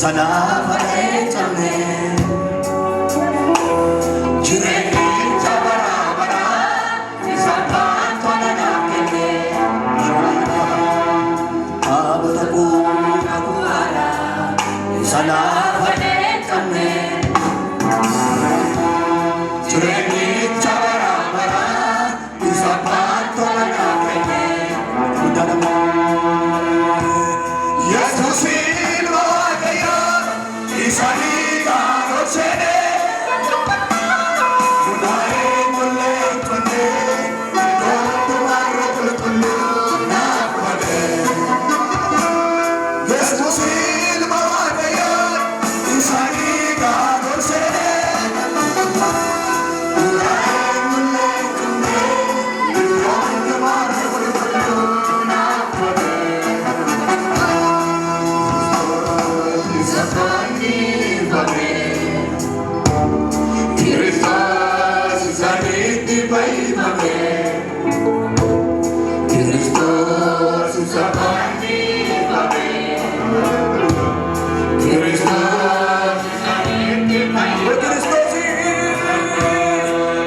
sana parecame jireni tabara bara isatan tona nakene abataku aku ara sana parecame jireni tabara bara isatan tona nakene udana Yesus Salida rocene Munae mulle tunne Dontu marro kullu na pade Yesus ilma gaya Salida rocene Munae mulle tunne Dontu marro kullu na pade Isafani Kristus saniti baimame Kristus saniti baimame Kristus saniti baimame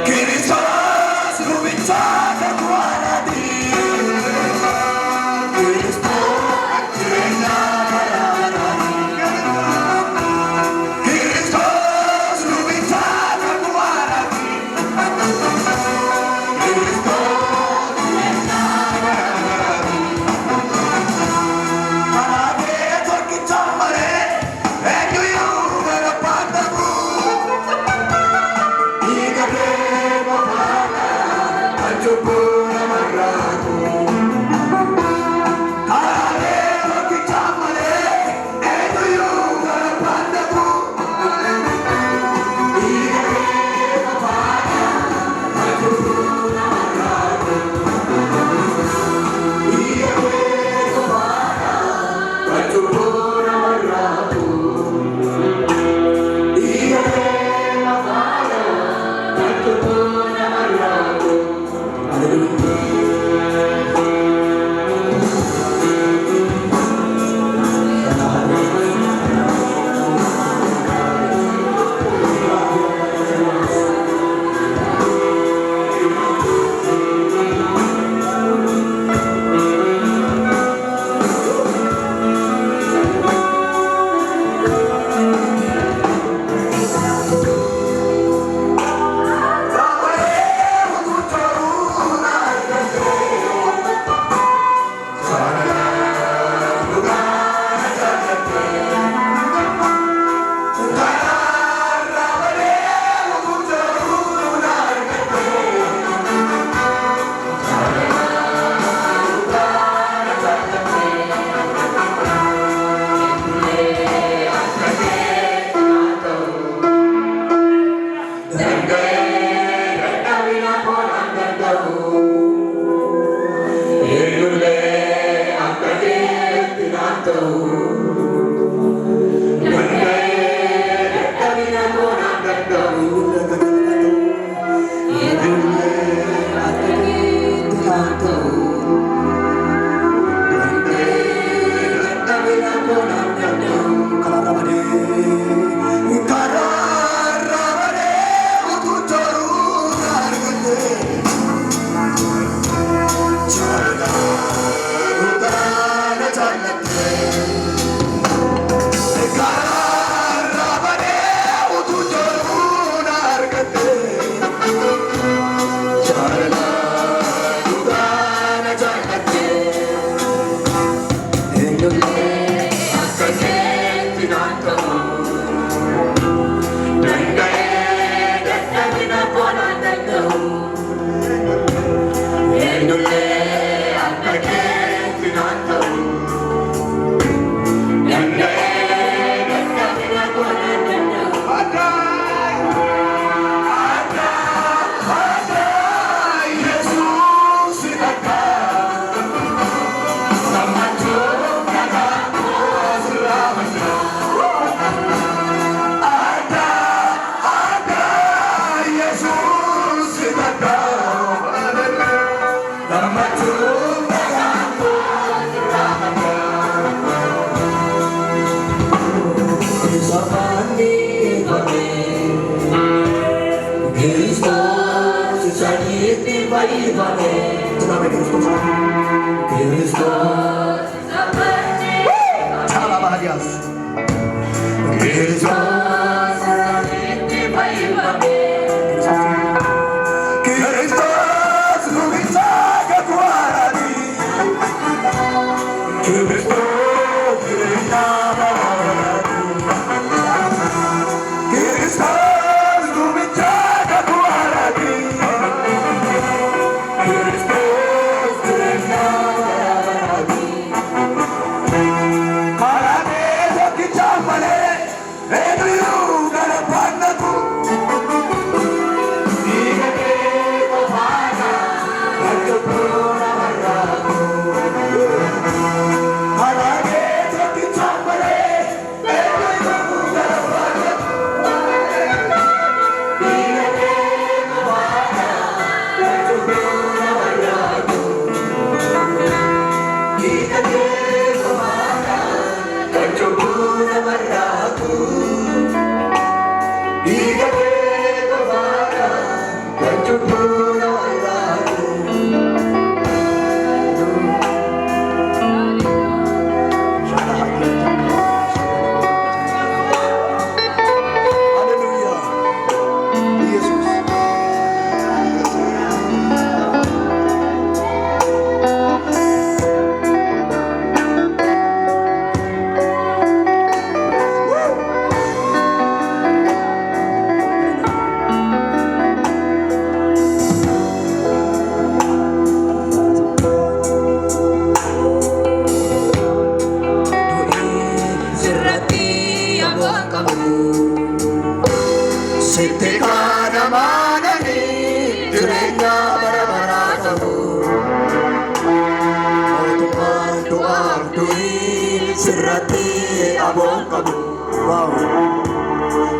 Kristus rubicata guaradi Kristus reina barani Kristus rubicata guaradi Kristus reina barani Anade torki chamare enyu yugara pataku Igare bapala ajupura maraku Anade torki chamare enyu yugara pataku Igare bapala ajupura maraku Igare bapala ajupura maraku Igare bapala ajupura maraku baifame Tuname Kristus Kristus Chala bahadias Kristus baifame Kristus lumita kakuarani Kristus kirena bawarani Kristus lumita kakuarani Kristus kirena bawarani Karane zakichamale Edu garapanaku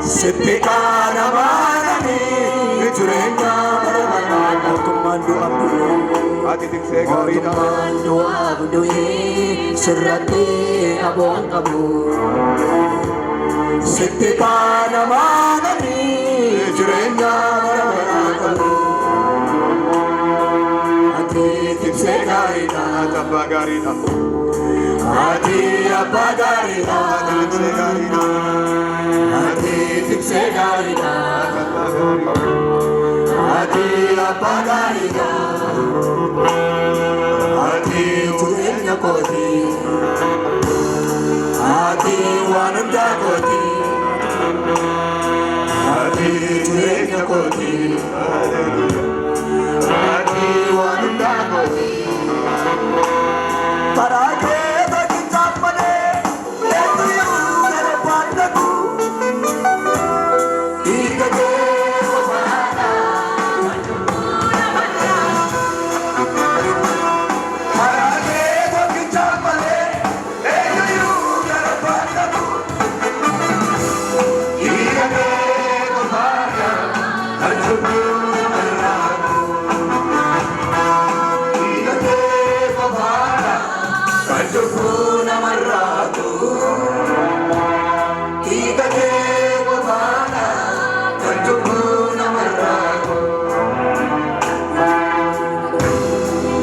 Setika namanani Jurenya marabana Komando abdu Atitik segarina Komando abdu Serati abon kabu Setika namanani Jurenya marabana Atitik segarina Tabagarina Ati apagarina Atitik segarina Ati segarina Ati apagarina Ati turenya koti Ati wanam jakoti